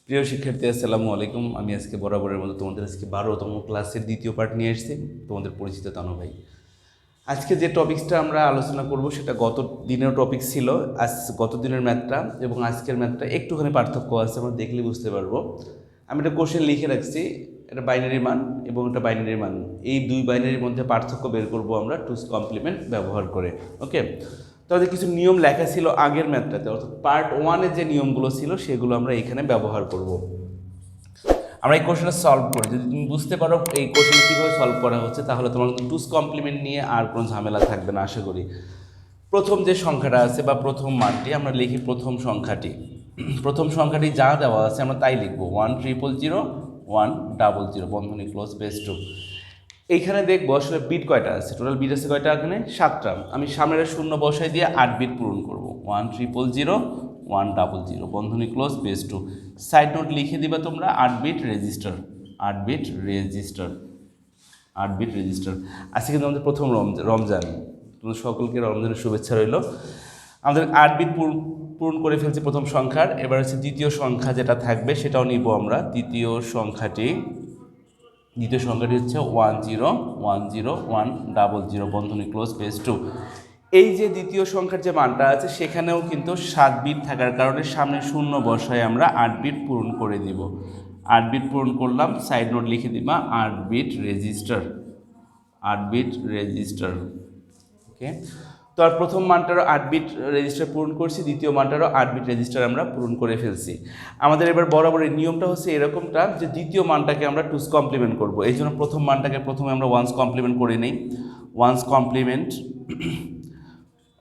প্রিয় শিক্ষার্থী, আসসালামু আলাইকুম। আমি আজকে বরাবরের মতো তোমাদের আজকে 12তম ক্লাসের দ্বিতীয় পার্ট নিয়ে এসেছি। তোমাদের পরিচিত তানু ভাই। আজকে যে টপিক্সটা আমরা আলোচনা করব সেটা গত দিনের টপিক ছিল। গত দিনের ম্যাথটা এবং আজকের ম্যাথটা একটুখানি পার্থক্য আছে, আমরা দেখলে বুঝতে পারবো। আমি একটা কোশ্চেন লিখে রাখছি, এটা বাইনারি মান এবং এটা বাইনারি মান, এই দুই বাইনারির মধ্যে পার্থক্য বের করব আমরা 2's কমপ্লিমেন্ট ব্যবহার করে। ওকে, তাহলে কিছু নিয়ম লেখা ছিল আগের ম্যাথটাতে, অর্থাৎ পার্ট 1-এর যে নিয়মগুলো ছিল সেগুলো আমরা এখানে ব্যবহার করব। আমরা এই কোশ্চেনটা সলভ করি, যদি তুমি বুঝতে পারো এই কোশ্চেন কীভাবে সলভ করা হচ্ছে, তাহলে তোমার 2's কমপ্লিমেন্ট নিয়ে আর কোনো ঝামেলা থাকবে না আশা করি। প্রথম যে সংখ্যাটা আছে বা প্রথম মানটি আমরা লিখি, প্রথম সংখ্যাটি যা দেওয়া আছে আমরা তাই লিখবো। 100 100 বন্ধনী ক্লোজ বেস 2। এইখানে দেখবো আসলে বিট কয়টা আছে, টোটাল বিট আছে কয়টা, এখানে 7টা। আমি সামনের শূন্য বসাই দিয়ে 8 বিট পূরণ করবো। 100 100 বন্ধনী ক্লোজ বেস 2। সাইড নোট লিখে দিবা তোমরা 8 বিট রেজিস্টার। আজকে কিন্তু আমাদের প্রথম রমজান। তোমাদের সকলকে রমজানের শুভেচ্ছা রইল। আমাদের 8 বিট পূরণ করে ফেলছি প্রথম সংখ্যার। এবার হচ্ছে দ্বিতীয় সংখ্যা যেটা থাকবে সেটাও নিব আমরা। দ্বিতীয় সংখ্যাটি হচ্ছে 1010100 বন্ধনী ক্লোজ বেস 2। এই যে দ্বিতীয় সংখ্যার যে মানটা আছে সেখানেও কিন্তু 7 বিট থাকার কারণে সামনে শূন্য বসায় আমরা 8 বিট পূরণ করে দিব। 8 বিট পূরণ করলাম, সাইড নোট লিখে দিবা 8 বিট রেজিস্টার। ওকে, তো আর প্রথম মানটারও 8 বিট রেজিস্টার পূরণ করছি, দ্বিতীয় মানটারও 8 বিট রেজিস্টার আমরা পূরণ করে ফেলছি। আমাদের এবার বরাবরের নিয়মটা হচ্ছে এরকমটা যে দ্বিতীয় মানটাকে আমরা 2's কমপ্লিমেন্ট করব। এই জন্য প্রথম মানটাকে প্রথমে আমরা 1's কমপ্লিমেন্ট করে নিই। 1's কমপ্লিমেন্ট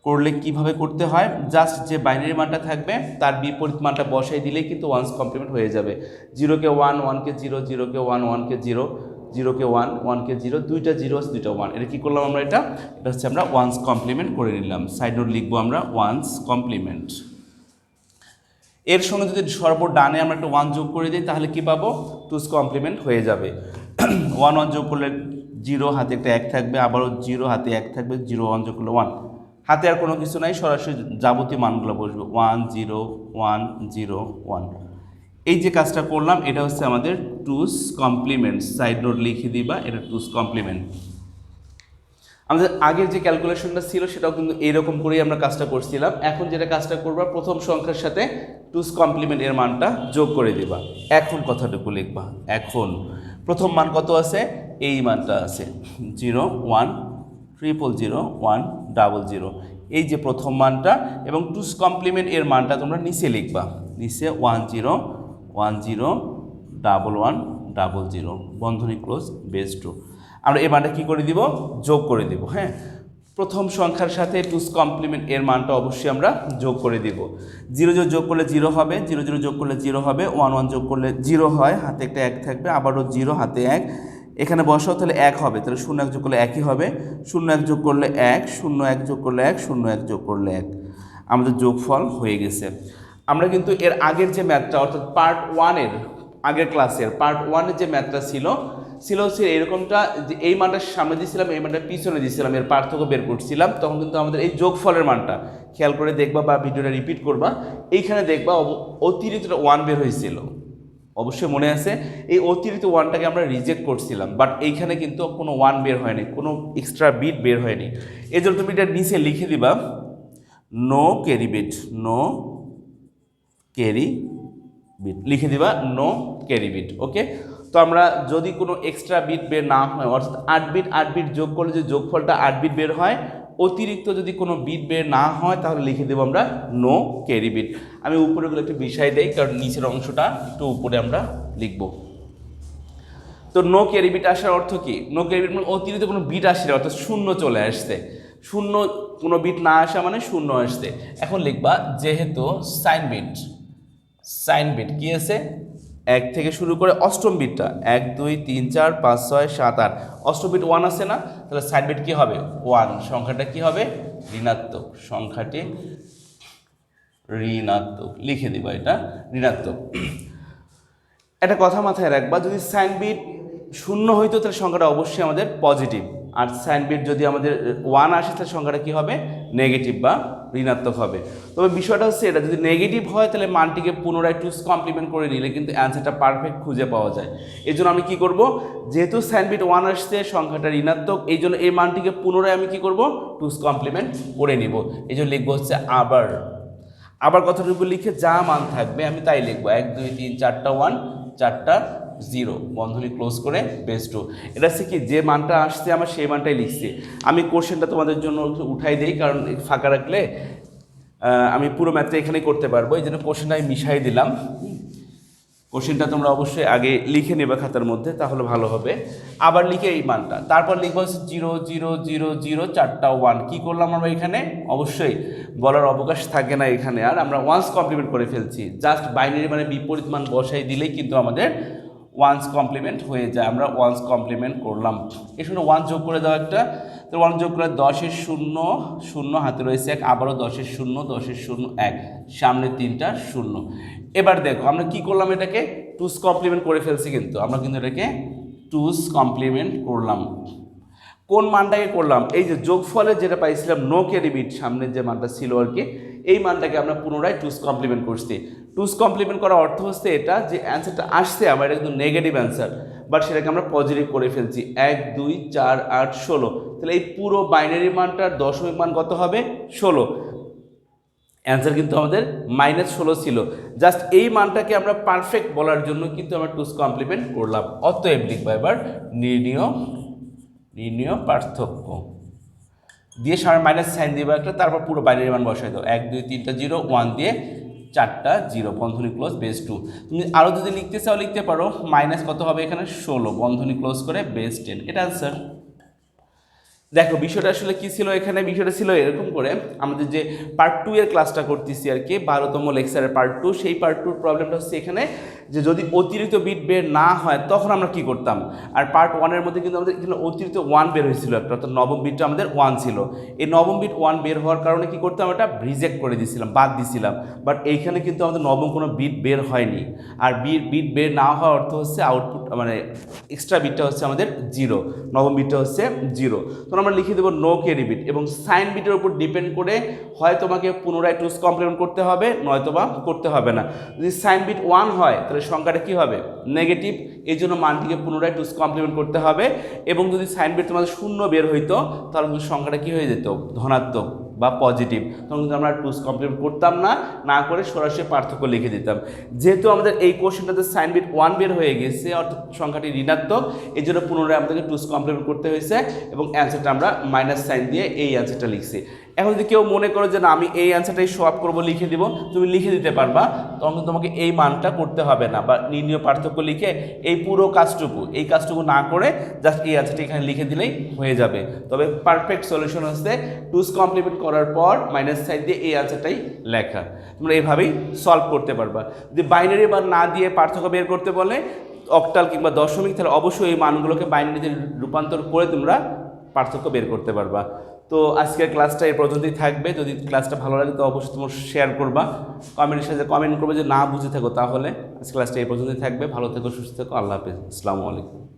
করলে কিভাবে করতে হয়, জাস্ট যে বাইনারি মানটা থাকবে তার বিপরীত মানটা বসাই দিলেই কিন্তু 1's কমপ্লিমেন্ট হয়ে যাবে। 0-কে 1, 1-কে 0, 0-কে 1, 1-কে 0, 0-কে 1, 1-কে 0, দুইটা 0 দুইটা 1। এটা কী করলাম আমরা, এটা হচ্ছে আমরা 1's কমপ্লিমেন্ট করে নিলাম। সাইড নোট লিখবো আমরা 1's কমপ্লিমেন্ট। এর সঙ্গে যদি সর্বডানে আমরা একটা 1 যোগ করে দিই তাহলে কি পাবো, 2's কমপ্লিমেন্ট হয়ে যাবে। 1 1 যোগ করলে 0, হাতে একটা 1 থাকবে, আবারও 0, হাতে 1 থাকবে, 0 1 যোগ করলে 1, হাতে আর কোনো কিছু নাই, সরাসরি যাবতীয় মানগুলো বসবে 1 0 1 0 1। এই যে কাজটা করলাম এটা হচ্ছে আমাদের 2's কমপ্লিমেন্ট। সাইড নোট লিখে দিবা, এটা 2's কমপ্লিমেন্ট। আমাদের আগের যে ক্যালকুলেশনটা ছিল সেটাও কিন্তু এইরকম করেই আমরা কাজটা করছিলাম। এখন যেটা কাজটা করবা, প্রথম সংখ্যার সাথে 2's কমপ্লিমেন্ট এর মানটা যোগ করে দিবা। এখন কথাটুকু লিখবা, এখন প্রথম মান কত আছে, এই মানটা আছে 0 1 000 100। এই যে প্রথম মানটা, এবং 2's কমপ্লিমেন্ট এর মানটা তোমরা নিচে লিখবা, নিচে 10 10 11 00 বন্ধনী ক্লোজ বেস 2। আমরা এই মানটা কী করে দিব, যোগ করে দিব। হ্যাঁ, প্রথম সংখ্যার সাথে 2's কমপ্লিমেন্ট এর মানটা অবশ্যই আমরা যোগ করে দিব। 0 0 যোগ করলে 0 হবে, 0 0 যোগ করলে 0 হবে, 1 1 যোগ করলে 0 হয়, হাতে একটা 1 থাকবে, আবারও 0, হাতে 1, এখানে বসাও তাহলে 1 হবে, তাহলে 0 1 যোগ করলে 1ই হবে, 0 1 যোগ করলে 1, 0 1 যোগ করলে 1, 0 1 যোগ করলে 1, আমাদের যোগফল হয়ে গেছে। আমরা কিন্তু এর আগের যে ম্যাথটা, অর্থাৎ পার্ট 1-এর আগের ক্লাসের পার্ট 1-এর যে ম্যাথটা ছিল হচ্ছে এরকমটা, যে এই মানটা সামনে দিয়েছিলাম, এই মানটা পিছনে দিয়েছিলাম, এর পার্থক্য বের করছিলাম। তখন কিন্তু আমাদের এই যোগফলের মানটা খেয়াল করে দেখবা বা ভিডিওটা রিপিট করবা, এইখানে দেখবা অতিরিক্ত 1 বের হয়েছিল, অবশ্যই মনে আছে। এই অতিরিক্ত 1টাকে আমরা রিজেক্ট করছিলাম, বাট এইখানে কিন্তু কোনো 1 বের হয়নি, কোনো এক্সট্রা বিট বের হয়নি। এই জন্য তুমি এটা নিচে লিখে দিবা নো ক্যারি বিট, লিখে দিবা নো ক্যারি বিট। ওকে, তো আমরা যদি কোনো এক্সট্রা বিট বের না হয়, অর্থাৎ 8 বিট যোগ করলে যে যোগফলটা 8 বিট বের হয়, অতিরিক্ত যদি কোনো বিট বের না হয় তাহলে লিখে দেবো আমরা নো ক্যারি বিট। আমি উপরেগুলো একটু বিষয় দেই, কারণ নিচের অংশটা একটু উপরে আমরা লিখব। তো নো ক্যারি বিট আসার অর্থ কি, নো ক্যারি বিট মানে অতিরিক্ত কোনো বিট আসছে, অর্থাৎ শূন্য চলে আসছে, শূন্য কোনো বিট না আসা মানে শূন্য আসছে। এখন লিখবা যেহেতু সাইন বিট কি আছে, 1 থেকে শুরু করে অষ্টম বিটটা 1 2 3 4 5 6 7 8, অষ্টম বিট 1 আছে না, তাহলে সাইড বিট কি হবে 1, সংখ্যাটা কি হবে ঋণাত্মক, সংখ্যাটি ঋণাত্মক, লিখে দিবা এটা ঋণাত্মক। একটা কথা মাথায় রাখবা, যদি সাইন বিট শূন্য হইতো তাহলে সংখ্যাটা অবশ্যই আমাদের পজিটিভ, আর সাইন বিট যদি আমাদের 1 আসে তাহলে সংখ্যাটা কী হবে নেগেটিভ বা ঋণাত্মক হবে। তবে বিষয়টা হচ্ছে এটা যদি নেগেটিভ হয় তাহলে মানটিকে পুনরায় 2's কমপ্লিমেন্ট করে নিলে কিন্তু অ্যান্সারটা পারফেক্ট খুঁজে পাওয়া যায়। এই জন্য আমি কী করব, যেহেতু সাইন বিট 1 আসছে সংখ্যাটা ঋণাত্মক, এই জন্য এই মানটিকে পুনরায় আমি কী করব 2's কমপ্লিমেন্ট করে নিব। এই জন্য লিখবো হচ্ছে আবার। আবার কথাটুকু লিখে যা মান থাকবে আমি তাই লিখবো, 1 2 3 4টা 1 4টা 0 বন্ধনী ক্লোজ করে বেস 2। এটা হচ্ছে কি যে মানটা আসছে আমার সেই মানটাই লিখছি। আমি কোশ্চেনটা তোমাদের জন্য উঠাই দিই, কারণ ফাঁকা রাখলে আমি পুরো ম্যাথটা এখানেই করতে পারবো, এই জন্য কোশ্চেনটা আমি মিশাই দিলাম। কোশ্চেনটা তোমরা অবশ্যই আগে লিখে নেবে খাতার মধ্যে, তাহলে ভালো হবে। আবার লিখে এই মানটা, তারপর লিখবো হচ্ছে 0 0 0 0 4টা 1। কী করলাম আমরা এখানে, অবশ্যই বলার অবকাশ থাকে না এখানে, আর আমরা 1's কমপ্লিমেন্ট করে ফেলছি। জাস্ট বাইনারি মানে বিপরীত মান বসাই দিলেই কিন্তু আমাদের 1's কমপ্লিমেন্ট হয়ে যায়। আমরা 1's কমপ্লিমেন্ট করলাম। এর সঙ্গে 1 যোগ করে দাও একটা, তো 1 যোগ করে 10-এর 0 0 হাতে রয়েছে 1, আবারও 10-এর 0 10-এর 0 1, সামনে 3টা 0। এবার দেখো আমরা কি করলাম, এটাকে 2's কমপ্লিমেন্ট করে ফেলছি, কিন্তু আমরা কিন্তু এটাকে 2's কমপ্লিমেন্ট করলাম। কোন মানটাকে করলাম, এই যে যোগফলে যেটা পাইছিলাম নো ক্যারি বিট সামনের যে মানটা ছিল আর কি, এই মানটাকে আমরা পুনরায় 2's কমপ্লিমেন্ট করছি। 2's কমপ্লিমেন্ট করার অর্থ হচ্ছে এটা যে অ্যান্সারটা আসছে আমার এটা কিন্তু নেগেটিভ অ্যান্সার, বাট সেটাকে আমরা পজিটিভ করে ফেলছি। 1 2 4 8 16, তাহলে এই পুরো বাইনারি মানটার দশমিক মান কত হবে 16। অ্যান্সার কিন্তু আমাদের -16 ছিল। জাস্ট এই মানটাকে আমরা পারফেক্ট বলার জন্য কিন্তু আমরা 2's কমপ্লিমেন্ট করলাম। অতএব লিখবা এবার নির্ণীয় পার্থক্য দিয়ে সামনে মাইনাস সাইন দিবা একটা, তারপর পুরো বাইনারি মান বসাই দাও। 1 2 3টা 0 1 দিয়ে 4টা 0 বন্ধনী ক্লোজ বেস 2। তুমি আরও যদি লিখতে চাও লিখতে পারো, মাইনাস কত হবে এখানে 16 বন্ধনী ক্লোজ করে বেস 10। এটা আনসার। দেখো বিষয়টা আসলে কী ছিল এখানে, বিষয়টা ছিল এরকম করে, আমাদের যে পার্ট 2 এর ক্লাসটা করতেছি আর কি, 12তম লেকচারের পার্ট 2, সেই পার্ট 2 প্রবলেমটা হচ্ছে এখানে যে যদি অতিরিক্ত বিট বের না হয় তখন আমরা কি করতাম। আর পার্ট 1 এর মধ্যে কিন্তু আমাদের এখানে অতিরিক্ত 1 বের হয়েছিল একটা, অর্থাৎ নবম বিটটা আমাদের 1 ছিল। এই নবম বিট 1 বের হওয়ার কারণে কি করতাম, এটা রিজেক্ট করে দিয়েছিলাম, বাদ দিয়েছিলাম। বাট এইখানে কিন্তু আমাদের নবম কোনো বিট বের হয়নি। আর বিট বের না হওয়ার অর্থ হচ্ছে আউটপুট মানে এক্সট্রা বিটটা হচ্ছে আমাদের 0, নবম বিটটা হচ্ছে 0। তখন আমরা লিখে দেবো নো ক্যারি বিট, এবং সাইন বিটের উপর ডিপেন্ড করে হয় তোমাকে পুনরায় 2's কমপ্লিমেন্ট করতে হবে, নয়তোবা করতে হবে না। যদি সাইন বিট 1 হয় তাহলে সংখ্যাটা কী হবে নেগেটিভ, এই জন্য মানটিকে পুনরায় 2's কমপ্লিমেন্ট করতে হবে। এবং যদি সাইন বিট তোমাদের 0 বের হইতো তাহলে কিন্তু সংখ্যাটা কী হয়ে যেত ধনাত্মক বা পজিটিভ, তখন কিন্তু আমরা 2's কমপ্লিমেন্ট করতাম না করে সরাসরি পার্থক্য লিখে দিতাম। যেহেতু আমাদের এই কোশ্চেনটাতে সাইন বিট 1 বের হয়ে গেছে, অর্থাৎ সংখ্যাটি ঋণাত্মক, এই জন্য পুনরায় আমাদেরকে 2's কমপ্লিমেন্ট করতে হয়েছে, এবং অ্যান্সারটা আমরা মাইনাস সাইন দিয়ে এই অ্যান্সারটা লিখছি। এখন যদি কেউ মনে করো যে না আমি এই অ্যান্সারটাই সোয়াপ করবো, লিখে দিব, তুমি লিখে দিতে পারবা, তখন কিন্তু তোমাকে এই মানটা করতে হবে না, বা নির্ণীয় পার্থক্য লিখে এই পুরো কাজটুকু না করে জাস্ট এই অ্যান্সারটা এখানে লিখে দিলেই হয়ে যাবে। তবে পারফেক্ট সলিউশন হচ্ছে 2's কমপ্লিমেন্ট করার পর মাইনাস সাইন দিয়ে এই অ্যান্সারটাই লেখা। তোমরা এইভাবেই সলভ করতে পারবা। যদি বাইনারি বার না দিয়ে পার্থক্য বের করতে বলে অক্টাল কিংবা দশমিক, তাহলে অবশ্যই এই মানগুলোকে বাইনারিতে রূপান্তর করে তোমরা পার্থক্য বের করতে পারবা। তো আজকের ক্লাসটা এই পর্যন্তই থাকবে। যদি ক্লাসটা ভালো লাগে তো অবশ্যই তোমরা শেয়ার করবা, কমেন্টের সাথে কমেন্ট করবে যে না বুঝে থাকো, তাহলে আজকের ক্লাসটা এই পর্যন্তই থাকবে। ভালো থেকো, সুস্থ থেকো, আল্লাহ হাফেজ, আসসালামু আলাইকুম।